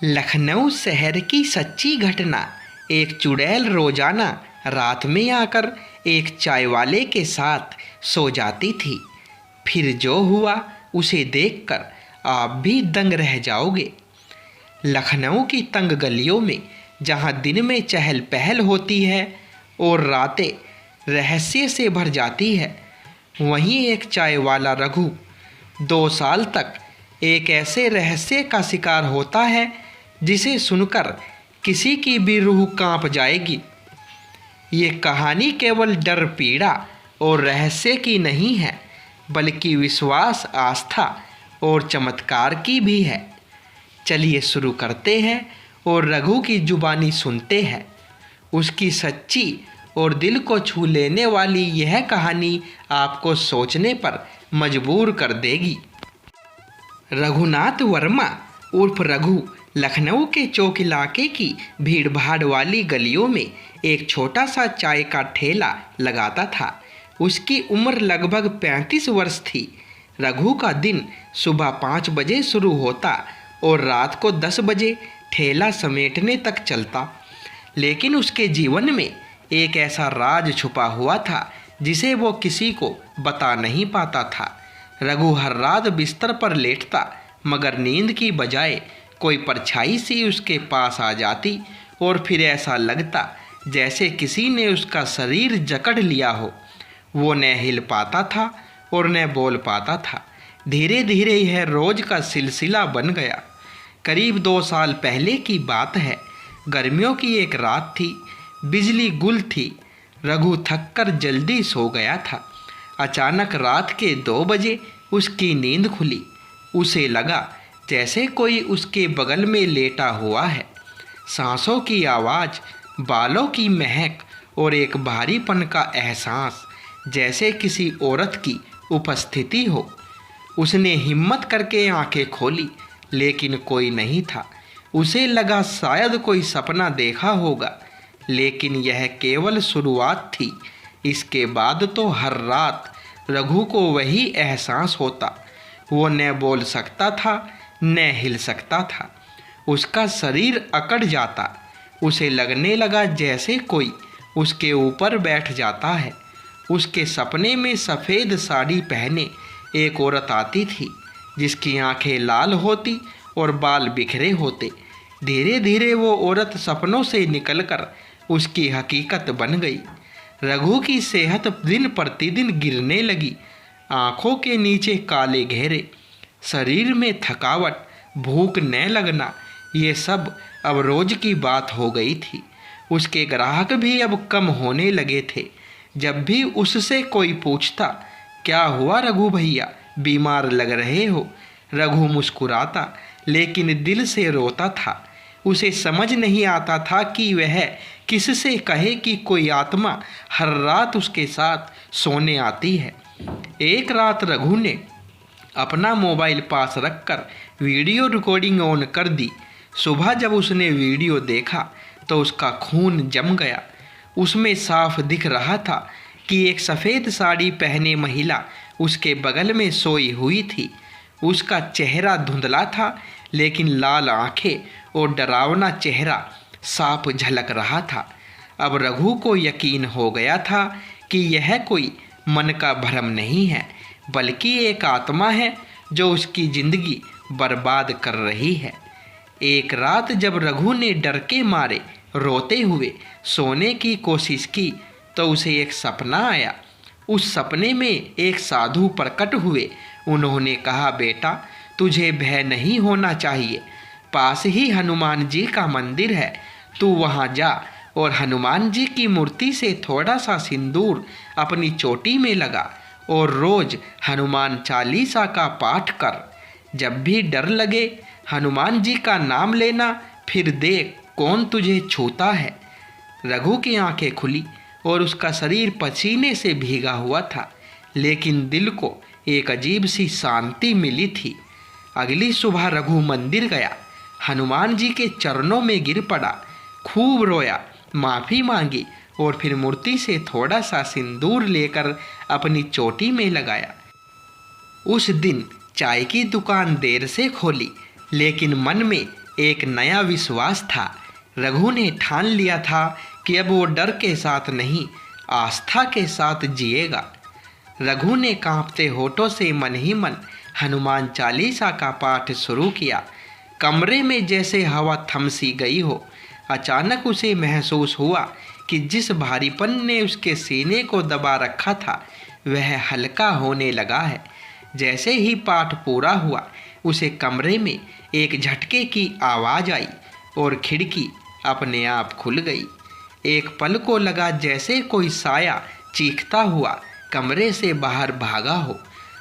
लखनऊ शहर की सच्ची घटना। एक चुड़ैल रोजाना रात में आकर एक चाय वाले के साथ सो जाती थी। फिर जो हुआ उसे देखकर आप भी दंग रह जाओगे। लखनऊ की तंग गलियों में जहाँ दिन में चहल पहल होती है और रातें रहस्य से भर जाती है, वहीं एक चाय वाला रघु 2 साल तक एक ऐसे रहस्य का शिकार होता है जिसे सुनकर किसी की भी रूह कांप जाएगी। ये कहानी केवल डर, पीड़ा और रहस्य की नहीं है, बल्कि विश्वास, आस्था और चमत्कार की भी है। चलिए शुरू करते हैं और रघु की जुबानी सुनते हैं। उसकी सच्ची और दिल को छू लेने वाली यह कहानी आपको सोचने पर मजबूर कर देगी। रघुनाथ वर्मा उर्फ रघु लखनऊ के चौक इलाके की भीड़ भाड़ वाली गलियों में एक छोटा सा चाय का ठेला लगाता था। उसकी उम्र लगभग 35 वर्ष थी। रघु का दिन सुबह 5 बजे शुरू होता और रात को 10 बजे ठेला समेटने तक चलता। लेकिन उसके जीवन में एक ऐसा राज छुपा हुआ था जिसे वो किसी को बता नहीं पाता था। रघु हर रात बिस्तर पर लेटता, मगर नींद की बजाय कोई परछाई सी उसके पास आ जाती और फिर ऐसा लगता जैसे किसी ने उसका शरीर जकड़ लिया हो। वो न हिल पाता था और न बोल पाता था। धीरे धीरे यह रोज का सिलसिला बन गया। करीब 2 साल पहले की बात है। गर्मियों की एक रात थी। बिजली गुल थी। रघु थककर जल्दी सो गया था। अचानक रात के 2 बजे उसकी नींद खुली। उसे लगा जैसे कोई उसके बगल में लेटा हुआ है। सांसों की आवाज़, बालों की महक और एक भारीपन का एहसास, जैसे किसी औरत की उपस्थिति हो। उसने हिम्मत करके आंखें खोली, लेकिन कोई नहीं था। उसे लगा शायद कोई सपना देखा होगा, लेकिन यह केवल शुरुआत थी। इसके बाद तो हर रात रघु को वही एहसास होता। वो न बोल सकता था, न हिल सकता था। उसका शरीर अकड़ जाता। उसे लगने लगा जैसे कोई उसके ऊपर बैठ जाता है। उसके सपने में सफ़ेद साड़ी पहने एक औरत आती थी, जिसकी आंखें लाल होती और बाल बिखरे होते। धीरे धीरे वो औरत सपनों से निकलकर उसकी हकीकत बन गई। रघु की सेहत दिन प्रतिदिन गिरने लगी। आँखों के नीचे काले घेरे, शरीर में थकावट, भूख न लगना, ये सब अब रोज की बात हो गई थी। उसके ग्राहक भी अब कम होने लगे थे। जब भी उससे कोई पूछता, क्या हुआ रघु भैया, बीमार लग रहे हो, रघु मुस्कुराता लेकिन दिल से रोता था। उसे समझ नहीं आता था कि वह किससे कहे कि कोई आत्मा हर रात उसके साथ सोने आती है। एक रात रघु ने अपना मोबाइल पास रखकर वीडियो रिकॉर्डिंग ऑन कर दी। सुबह जब उसने वीडियो देखा तो उसका खून जम गया। उसमें साफ दिख रहा था कि एक सफ़ेद साड़ी पहने महिला उसके बगल में सोई हुई थी। उसका चेहरा धुंधला था, लेकिन लाल आंखें और डरावना चेहरा साफ झलक रहा था। अब रघु को यकीन हो गया था कि यह कोई मन का भ्रम नहीं है, बल्कि एक आत्मा है जो उसकी ज़िंदगी बर्बाद कर रही है। एक रात जब रघु ने डर के मारे रोते हुए सोने की कोशिश की, तो उसे एक सपना आया। उस सपने में एक साधु प्रकट हुए। उन्होंने कहा, बेटा, तुझे भय नहीं होना चाहिए। पास ही हनुमान जी का मंदिर है, तू वहाँ जा और हनुमान जी की मूर्ति से थोड़ा सा सिंदूर अपनी चोटी में लगा और रोज हनुमान चालीसा का पाठ कर। जब भी डर लगे, हनुमान जी का नाम लेना, फिर देख कौन तुझे छूता है। रघु की आंखें खुली और उसका शरीर पसीने से भीगा हुआ था, लेकिन दिल को एक अजीब सी शांति मिली थी। अगली सुबह रघु मंदिर गया, हनुमान जी के चरणों में गिर पड़ा, खूब रोया, माफ़ी मांगी और फिर मूर्ति से थोड़ा सा सिंदूर लेकर अपनी चोटी में लगाया। उस दिन चाय की दुकान देर से खोली, लेकिन मन में एक नया विश्वास था। रघु ने ठान लिया था कि अब वो डर के साथ नहीं, आस्था के साथ जिएगा। रघु ने कांपते होठों से मन ही मन हनुमान चालीसा का पाठ शुरू किया। कमरे में जैसे हवा थम सी गई हो। अचानक उसे महसूस हुआ कि जिस भारीपन ने उसके सीने को दबा रखा था वह हल्का होने लगा है। जैसे ही पाठ पूरा हुआ उसे कमरे में एक झटके की आवाज़ आई और खिड़की अपने आप खुल गई। एक पल को लगा जैसे कोई साया चीखता हुआ कमरे से बाहर भागा हो।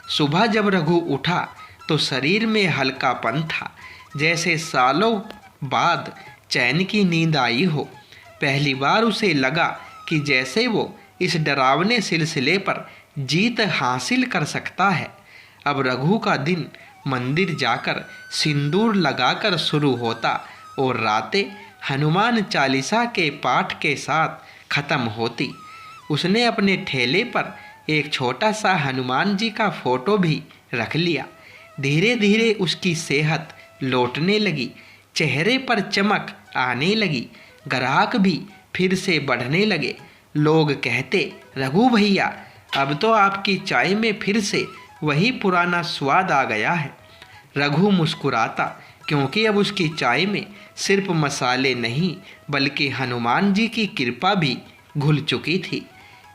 सुबह जब रघु उठा तो शरीर में हल्कापन था, जैसे सालों बाद चैन की नींद आई हो। पहली बार उसे लगा कि जैसे वो इस डरावने सिलसिले पर जीत हासिल कर सकता है। अब रघु का दिन मंदिर जाकर सिंदूर लगाकर शुरू होता और रातें हनुमान चालीसा के पाठ के साथ खत्म होती। उसने अपने ठेले पर एक छोटा सा हनुमान जी का फोटो भी रख लिया। धीरे धीरे उसकी सेहत लौटने लगी, चेहरे पर चमक आने लगी, ग्राहक भी फिर से बढ़ने लगे। लोग कहते, रघु भैया अब तो आपकी चाय में फिर से वही पुराना स्वाद आ गया है। रघु मुस्कुराता, क्योंकि अब उसकी चाय में सिर्फ मसाले नहीं बल्कि हनुमान जी की कृपा भी घुल चुकी थी।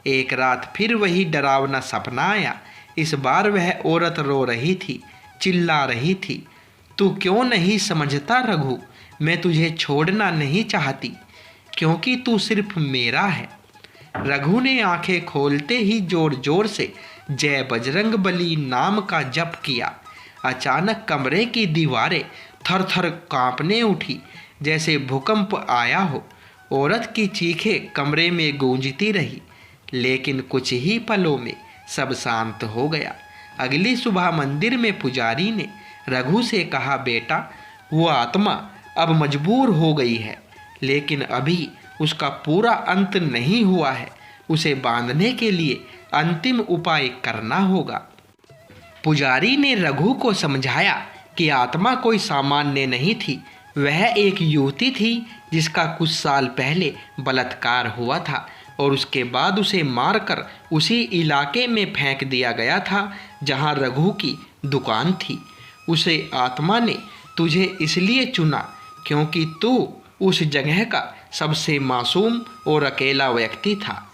एक रात फिर वही डरावना सपना आया। इस बार वह औरत रो रही थी, चिल्ला रही थी, तू क्यों नहीं समझता रघु, मैं तुझे छोड़ना नहीं चाहती, क्योंकि तू सिर्फ मेरा है। रघु ने आंखें खोलते ही जोर जोर से जय बजरंग बली नाम का जप किया। अचानक कमरे की दीवारें थर थर कांपने उठी, जैसे भूकंप आया हो। औरत की चीखें कमरे में गूंजती रही, लेकिन कुछ ही पलों में सब शांत हो गया। अगली सुबह मंदिर में पुजारी ने रघु से कहा, बेटा वो आत्मा अब मजबूर हो गई है, लेकिन अभी उसका पूरा अंत नहीं हुआ है। उसे बांधने के लिए अंतिम उपाय करना होगा। पुजारी ने रघु को समझाया कि आत्मा कोई सामान्य नहीं थी, वह एक युवती थी जिसका कुछ साल पहले बलात्कार हुआ था और उसके बाद उसे मारकर उसी इलाके में फेंक दिया गया था जहां रघु की दुकान थी। उसे आत्मा ने तुझे इसलिए चुना क्योंकि तू उस जगह का सबसे मासूम और अकेला व्यक्ति था।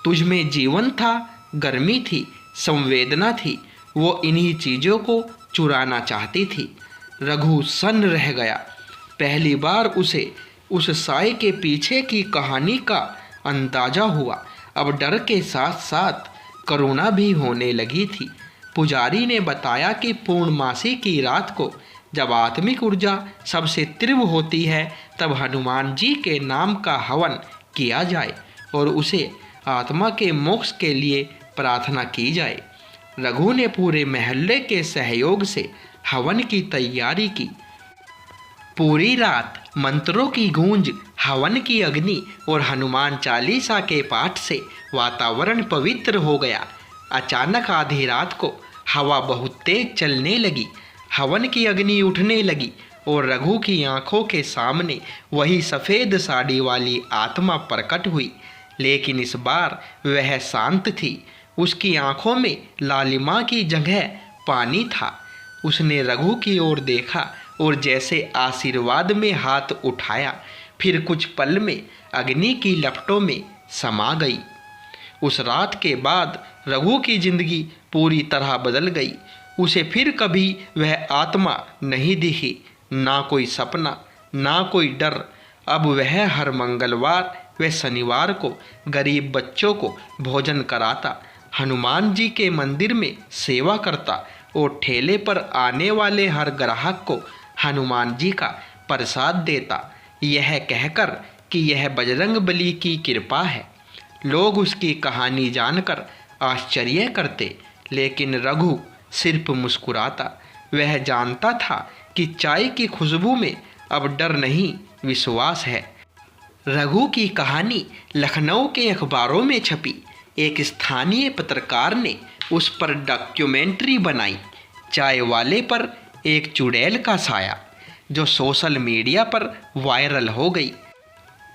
तुझ में जीवन था, गर्मी थी, संवेदना थी। वो इन्हीं चीज़ों को चुराना चाहती थी। रघु सन्न रह गया। पहली बार उसे उस साए के पीछे की कहानी का अंदाजा हुआ। अब डर के साथ साथ करुणा भी होने लगी थी। पुजारी ने बताया कि पूर्णमासी की रात को जब आत्मिक ऊर्जा सबसे तीव्र होती है तब हनुमान जी के नाम का हवन किया जाए और उसे आत्मा के मोक्ष के लिए प्रार्थना की जाए। रघु ने पूरे महल्ले के सहयोग से हवन की तैयारी की। पूरी रात मंत्रों की गूंज, हवन की अग्नि और हनुमान चालीसा के पाठ से वातावरण पवित्र हो गया। अचानक आधी रात को हवा बहुत तेज चलने लगी, हवन की अग्नि उठने लगी और रघु की आंखों के सामने वही सफ़ेद साड़ी वाली आत्मा प्रकट हुई। लेकिन इस बार वह शांत थी। उसकी आंखों में लालिमा की जगह पानी था। उसने रघु की ओर देखा और जैसे आशीर्वाद में हाथ उठाया, फिर कुछ पल में अग्नि की लपटों में समा गई। उस रात के बाद रघु की जिंदगी पूरी तरह बदल गई। उसे फिर कभी वह आत्मा नहीं दिखी, ना कोई सपना, ना कोई डर। अब वह हर मंगलवार व शनिवार को गरीब बच्चों को भोजन कराता, हनुमान जी के मंदिर में सेवा करता और ठेले पर आने वाले हर ग्राहक को हनुमान जी का प्रसाद देता, यह कहकर कि यह बजरंग बली की कृपा है। लोग उसकी कहानी जानकर आश्चर्य करते, लेकिन रघु सिर्फ मुस्कुराता। वह जानता था कि चाय की खुशबू में अब डर नहीं, विश्वास है। रघु की कहानी लखनऊ के अखबारों में छपी। एक स्थानीय पत्रकार ने उस पर डॉक्यूमेंट्री बनाई, चाय वाले पर एक चुड़ैल का साया। जो सोशल मीडिया पर वायरल हो गई।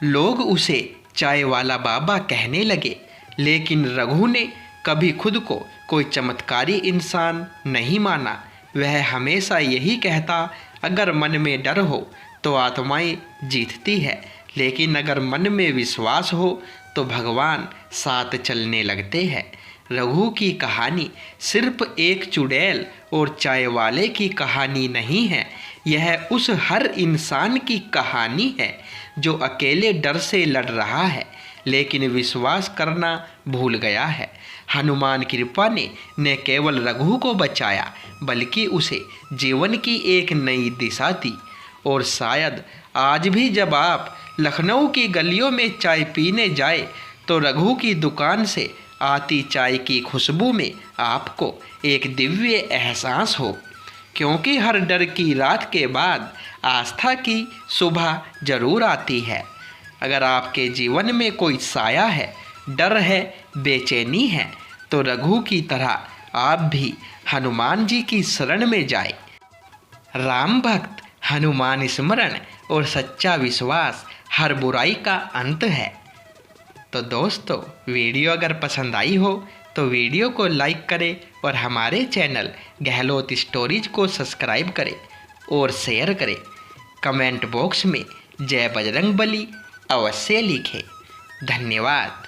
लोग उसे चाय वाला बाबा कहने लगे, लेकिन रघु ने कभी खुद को कोई चमत्कारी इंसान नहीं माना। वह हमेशा यही कहता, अगर मन में डर हो तो आत्माएं जीतती है, लेकिन अगर मन में विश्वास हो तो भगवान साथ चलने लगते हैं। रघु की कहानी सिर्फ एक चुड़ैल और चाय वाले की कहानी नहीं है, यह उस हर इंसान की कहानी है जो अकेले डर से लड़ रहा है लेकिन विश्वास करना भूल गया है। हनुमान कृपा ने न केवल रघु को बचाया बल्कि उसे जीवन की एक नई दिशा दी। और शायद आज भी जब आप लखनऊ की गलियों में चाय पीने जाए तो रघु की दुकान से आती चाय की खुशबू में आपको एक दिव्य एहसास हो, क्योंकि हर डर की रात के बाद आस्था की सुबह जरूर आती है। अगर आपके जीवन में कोई साया है, डर है, बेचैनी है, तो रघु की तरह आप भी हनुमान जी की शरण में जाए। राम भक्त, हनुमान स्मरण और सच्चा विश्वास हर बुराई का अंत है। तो दोस्तों, वीडियो अगर पसंद आई हो तो वीडियो को लाइक करें और हमारे चैनल गहलोत स्टोरीज को सब्सक्राइब करें और शेयर करें। कमेंट बॉक्स में जय बजरंगबली अवश्य लिखें। धन्यवाद।